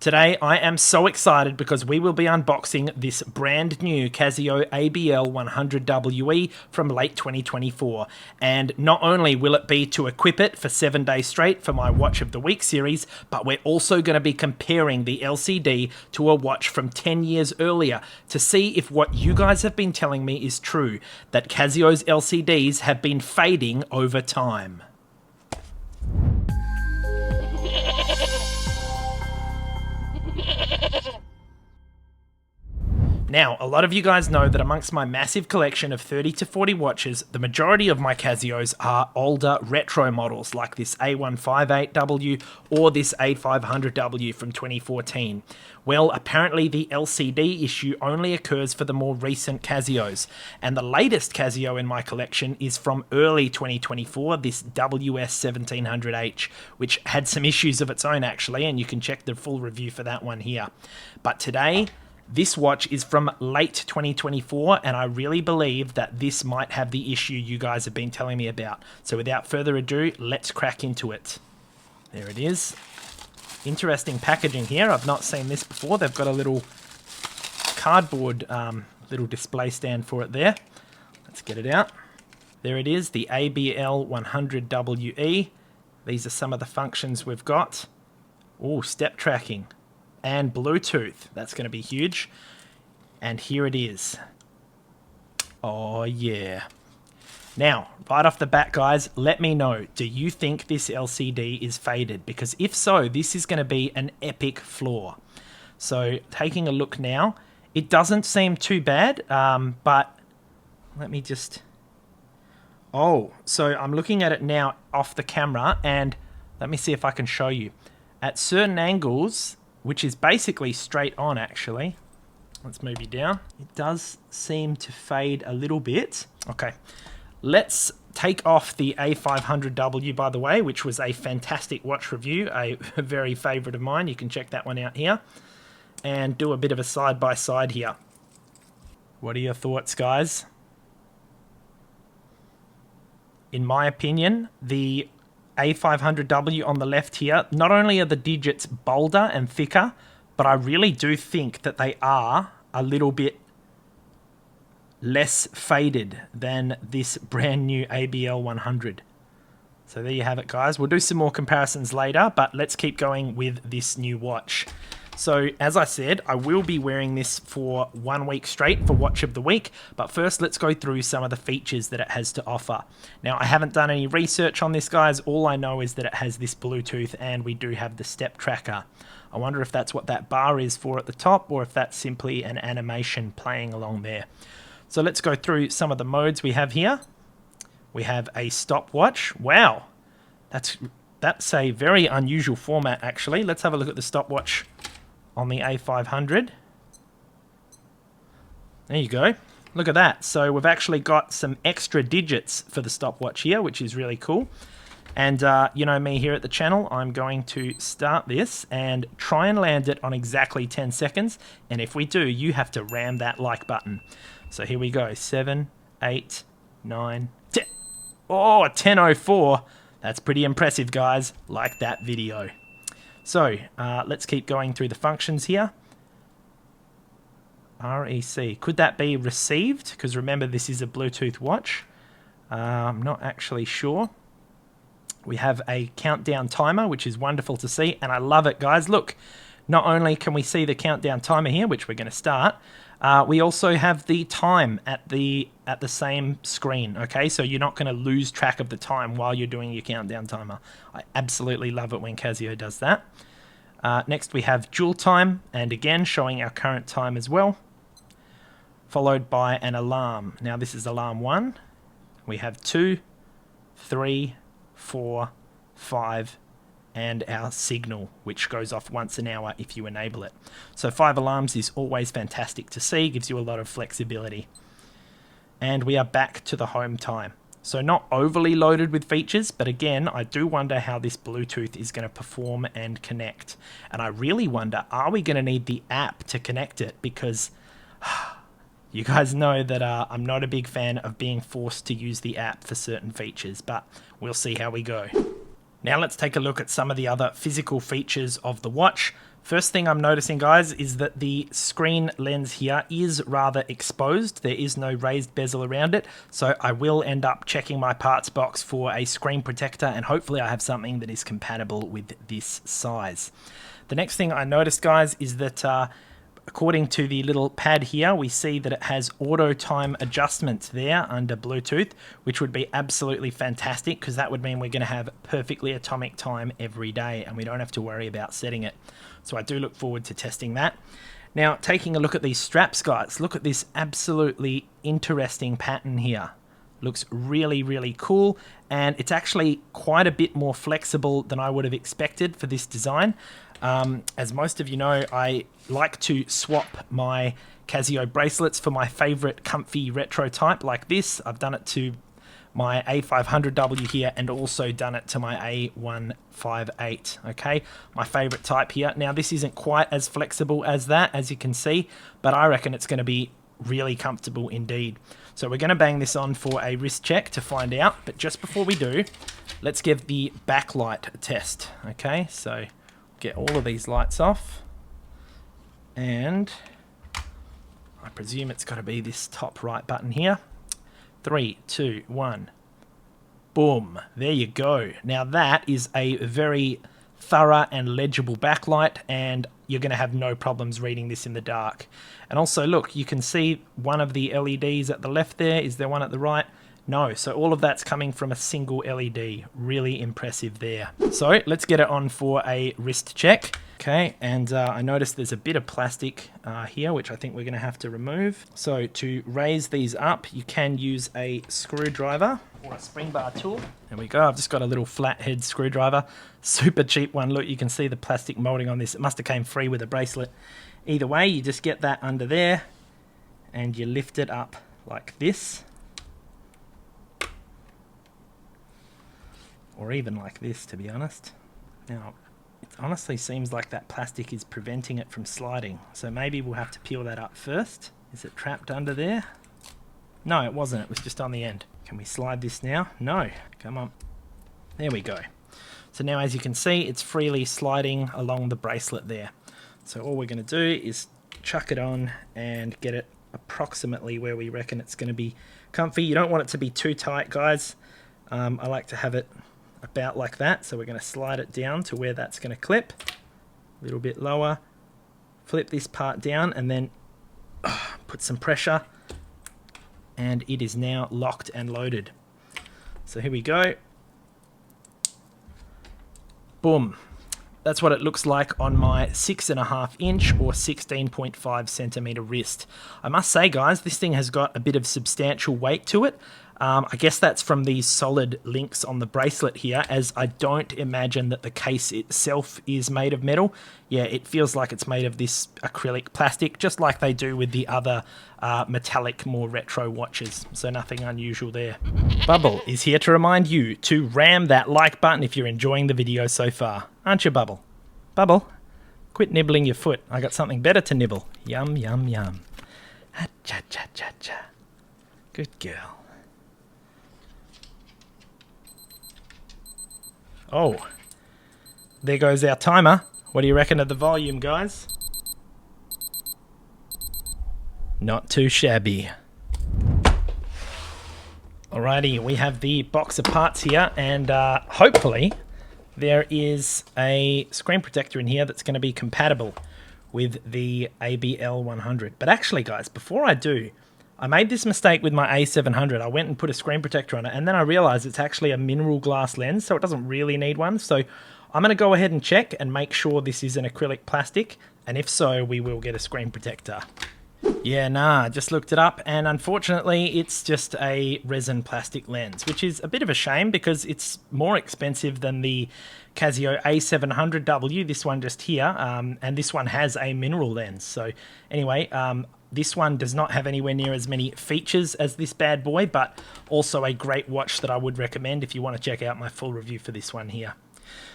Today I am so excited because we will be unboxing this brand new Casio ABL-100 WE from late 2024, and not only will it be to equip it for 7 days straight for my Watch of the Week series, but we're also going to be comparing the LCD to a watch from 10 years earlier to see if what you guys have been telling me is true, that Casio's LCDs have been fading over time. Now, a lot of you guys know that amongst my massive collection of 30 to 40 watches, the majority of my Casios are older retro models like this A158W or this A500W from 2014. Well, apparently the LCD issue only occurs for the more recent Casios, and the latest Casio in my collection is from early 2024, this WS1700H, which had some issues of its own actually, and you can check the full review for that one here. But today, this watch is from late 2024, and I really believe that this might have the issue you guys have been telling me about. So without further ado, let's crack into it. There it is. Interesting packaging here. I've not seen this before. They've got a little cardboard little display stand for it there. Let's get it out. There it is, the ABL-100 WE. These are some of the functions we've got. Oh, step tracking. And Bluetooth, that's going to be huge. And here it is. Oh yeah. Now, right off the bat guys, let me know, do you think this LCD is faded? Because if so, this is going to be an epic flaw. So taking a look now, it doesn't seem too bad, but let me just... Oh, so I'm looking at it now off the camera, and let me see if I can show you. At certain angles, which is basically straight on actually. Let's move you down. It does seem to fade a little bit. Okay, let's take off the A500W, by the way, which was a fantastic watch review, a very favorite of mine. You can check that one out here. And do a bit of a side-by-side here. What are your thoughts, guys? In my opinion, the A500W on the left here, not only are the digits bolder and thicker, but I really do think that they are a little bit less faded than this brand new ABL-100. So there you have it, guys. We'll do some more comparisons later, but let's keep going with this new watch. So, as I said, I will be wearing this for 1 week straight for Watch of the Week, but first let's go through some of the features that it has to offer. Now, I haven't done any research on this, guys. All I know is that it has this Bluetooth and we do have the step tracker. I wonder if that's what that bar is for at the top, or if that's simply an animation playing along there. So let's go through some of the modes we have here. We have a stopwatch. Wow, that's a very unusual format, actually. Let's have a look at the stopwatch on the A500. There you go. Look at that. So we've actually got some extra digits for the stopwatch here, which is really cool. And you know me here at the channel, I'm going to start this and try and land it on exactly 10 seconds. And if we do, you have to ram that like button. So here we go. 7, 8, 9, 10. Oh, 10:04. That's pretty impressive, guys. Like that video. So, let's keep going through the functions here. REC. Could that be received? Because remember, this is a Bluetooth watch. I'm not actually sure. We have a countdown timer, which is wonderful to see, and I love it, guys. Look, not only can we see the countdown timer here, which we're going to start, we also have the time at the same screen, okay? So you're not going to lose track of the time while you're doing your countdown timer. I absolutely love it when Casio does that. Next we have dual time, and again showing our current time as well, followed by an alarm. Now this is alarm 1. We have 2, 3, 4, 5, and our signal, which goes off once an hour if you enable it. So 5 alarms is always fantastic to see, gives you a lot of flexibility. And we are back to the home time. So not overly loaded with features, but again, I do wonder how this Bluetooth is going to perform and connect. And I really wonder, are we going to need the app to connect it? Because you guys know that I'm not a big fan of being forced to use the app for certain features, but we'll see how we go. Now let's take a look at some of the other physical features of the watch. First thing I'm noticing, guys, is that the screen lens here is rather exposed. There is no raised bezel around it, so I will end up checking my parts box for a screen protector, and hopefully I have something that is compatible with this size. The next thing I noticed, guys, is that according to the little pad here, we see that it has auto time adjustments there under Bluetooth, which would be absolutely fantastic because that would mean we're going to have perfectly atomic time every day and we don't have to worry about setting it. So I do look forward to testing that. Now, taking a look at these straps, guys, look at this absolutely interesting pattern here. Looks really, really cool, and it's actually quite a bit more flexible than I would have expected for this design. As most of you know, I like to swap my Casio bracelets for my favorite comfy retro type like this. I've done it to my A500W here and also done it to my A158, okay? My favorite type here. Now, this isn't quite as flexible as that, as you can see, but I reckon it's going to be really comfortable indeed. So we're going to bang this on for a wrist check to find out, but just before we do, let's give the backlight a test, okay? So get all of these lights off, and I presume it's got to be this top right button here. 3, 2, 1. Boom. There you go. Now that is a very thorough and legible backlight, and you're going to have no problems reading this in the dark. And also, look, you can see one of the LEDs at the left there. Is there one at the right? No. So all of that's coming from a single LED. Really impressive there. So let's get it on for a wrist check. Okay, and I noticed there's a bit of plastic here, which I think we're going to have to remove. So to raise these up, you can use a screwdriver or a spring bar tool. There we go. I've just got a little flathead screwdriver. Super cheap one. Look, you can see the plastic molding on this. It must have came free with a bracelet. Either way, you just get that under there and you lift it up like this. Or even like this, to be honest. Now, it honestly seems like that plastic is preventing it from sliding. So maybe we'll have to peel that up first. Is it trapped under there? No, it wasn't. It was just on the end. Can we slide this now? No. Come on. There we go. So now, as you can see, it's freely sliding along the bracelet there. So all we're going to do is chuck it on and get it approximately where we reckon it's going to be comfy. You don't want it to be too tight, guys. I like to have it about like that. So we're going to slide it down to where that's going to clip. A little bit lower. Flip this part down and then put some pressure. And it is now locked and loaded. So here we go. Boom. That's what it looks like on my 6.5 inch or 16.5 centimeter wrist. I must say, guys, this thing has got a bit of substantial weight to it. I guess that's from these solid links on the bracelet here, as I don't imagine that the case itself is made of metal. Yeah, it feels like it's made of this acrylic plastic, just like they do with the other metallic, more retro watches. So nothing unusual there. Bubble is here to remind you to ram that like button if you're enjoying the video so far. Aren't you, Bubble? Bubble, quit nibbling your foot. I got something better to nibble. Yum, yum, yum. Ha-cha-cha-cha-cha. Good girl. Oh, there goes our timer. What do you reckon of the volume, guys? Not too shabby. Alrighty, we have the box of parts here, and hopefully there is a screen protector in here that's going to be compatible with the ABL-100. But actually, guys, before I do, I made this mistake with my A700. I went and put a screen protector on it, and then I realized it's actually a mineral glass lens, so it doesn't really need one. So I'm going to go ahead and check and make sure this is an acrylic plastic, and if so, we will get a screen protector. Yeah, nah, just looked it up, and unfortunately, it's just a resin plastic lens, which is a bit of a shame because it's more expensive than the Casio A700W, this one just here, and this one has a mineral lens. So anyway, this one does not have anywhere near as many features as this bad boy, but also a great watch that I would recommend if you want to check out my full review for this one here.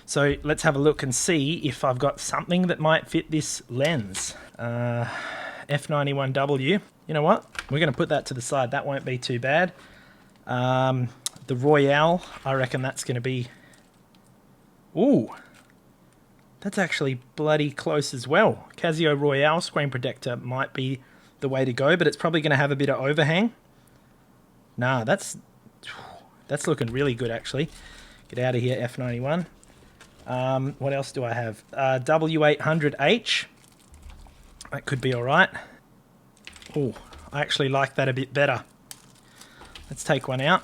So let's have a look and see if I've got something that might fit this lens. F91W. You know what? We're going to put that to the side. That won't be too bad. The Royale, I reckon that's going to be... Ooh, That's actually bloody close as well. Casio Royale screen protector might be the way to go, but it's probably going to have a bit of overhang. Nah, that's looking really good actually. Get out of here, F91. What else do I have? W800H. That could be alright. Oh, I actually like that a bit better. Let's take one out.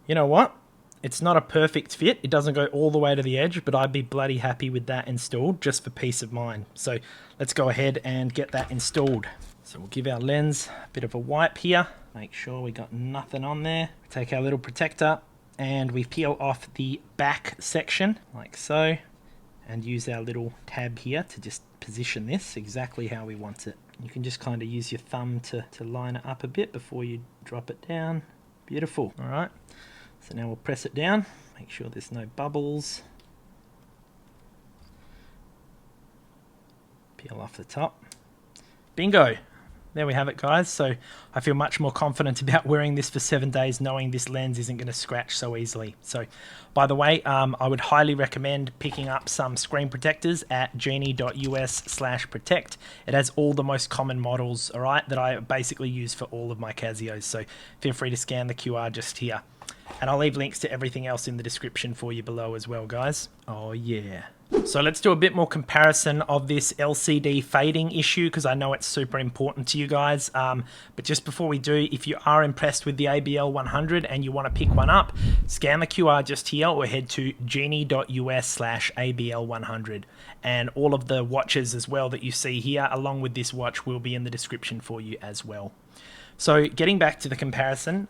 You know what? It's not a perfect fit. It doesn't go all the way to the edge, but I'd be bloody happy with that installed just for peace of mind. So let's go ahead and get that installed. So we'll give our lens a bit of a wipe here. Make sure we got nothing on there. Take our little protector and we peel off the back section like so, and use our little tab here to just position this exactly how we want it. You can just kind of use your thumb to line it up a bit before you drop it down. Beautiful. All right. So now we'll press it down, make sure there's no bubbles. Peel off the top. Bingo! There we have it, guys. So I feel much more confident about wearing this for 7 days, knowing this lens isn't going to scratch so easily. So, by the way, I would highly recommend picking up some screen protectors at genie.us/protect. It has all the most common models, all right, that I basically use for all of my Casios. So feel free to scan the QR just here. And I'll leave links to everything else in the description for you below as well, guys. Oh, yeah. So let's do a bit more comparison of this LCD fading issue, because I know it's super important to you guys. But just before we do, if you are impressed with the ABL-100 and you want to pick one up, scan the QR just here or head to genie.us/ABL-100. And all of the watches as well that you see here, along with this watch, will be in the description for you as well. So getting back to the comparison,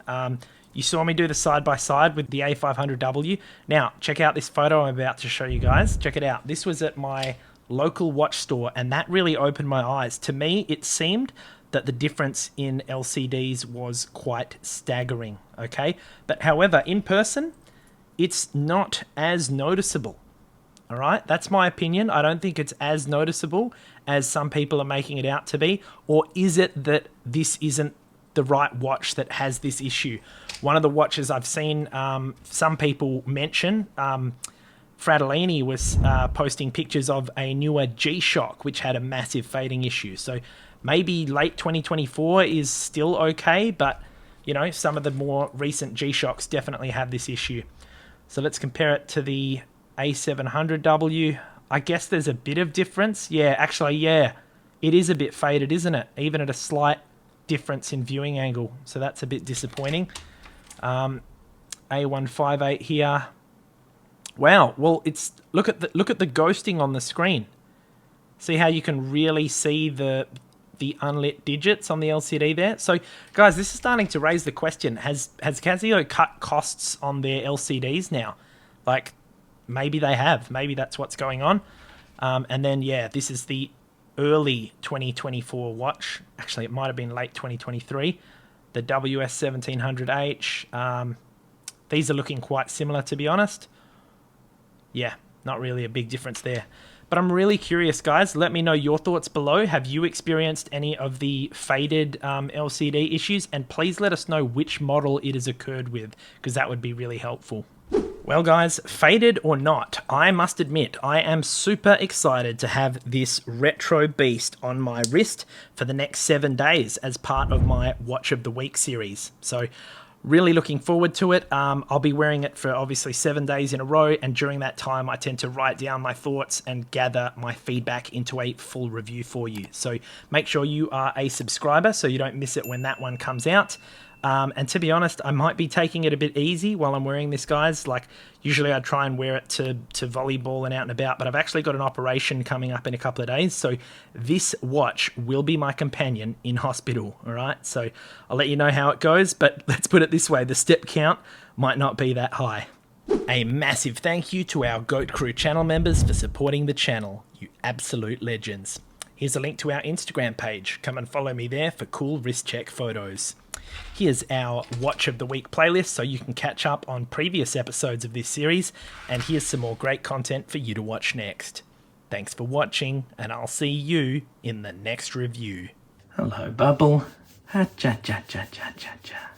you saw me do the side-by-side with the A500W. Now, check out this photo I'm about to show you guys. Check it out. This was at my local watch store, and that really opened my eyes. To me, it seemed that the difference in LCDs was quite staggering, okay? But however, in person, it's not as noticeable, all right? That's my opinion. I don't think it's as noticeable as some people are making it out to be. Or is it that this isn't the right watch that has this issue? One of the watches I've seen some people mention, Fratellini was posting pictures of a newer G-Shock which had a massive fading issue. So maybe late 2024 is still okay, but you know, some of the more recent G-Shocks definitely have this issue. So let's compare it to the A700W. I guess there's a bit of difference. Yeah, actually, yeah, it is a bit faded, isn't it? Even at a slight difference in viewing angle, so that's a bit disappointing. A158 here. Wow, well, it's look at the ghosting on the screen. See how you can really see the unlit digits on the LCD there? So guys, this is starting to raise the question, has Casio cut costs on their LCDs now? Like, maybe they have, maybe that's what's going on. And then yeah, this is the early 2024 watch. Actually, it might have been late 2023. The WS1700H. These are looking quite similar, to be honest. Yeah, not really a big difference there. But I'm really curious, guys. Let me know your thoughts below. Have you experienced any of the faded LCD issues? And please let us know which model it has occurred with, because that would be really helpful. Well guys, faded or not, I must admit I am super excited to have this retro beast on my wrist for the next 7 days as part of my Watch of the Week series. So really looking forward to it. I'll be wearing it for obviously 7 days in a row, and during that time I tend to write down my thoughts and gather my feedback into a full review for you. So make sure you are a subscriber so you don't miss it when that one comes out. And to be honest, I might be taking it a bit easy while I'm wearing this, guys. Like, usually I try and wear it to volleyball and out and about, but I've actually got an operation coming up in a couple of days, so this watch will be my companion in hospital, all right? So I'll let you know how it goes, but let's put it this way, the step count might not be that high. A massive thank you to our Goat Crew channel members for supporting the channel, you absolute legends. Here's a link to our Instagram page. Come and follow me there for cool wrist check photos. Here's our Watch of the Week playlist so you can catch up on previous episodes of this series, and here's some more great content for you to watch next. Thanks for watching, and I'll see you in the next review. Hello, Bubble. Ha cha cha cha cha cha cha.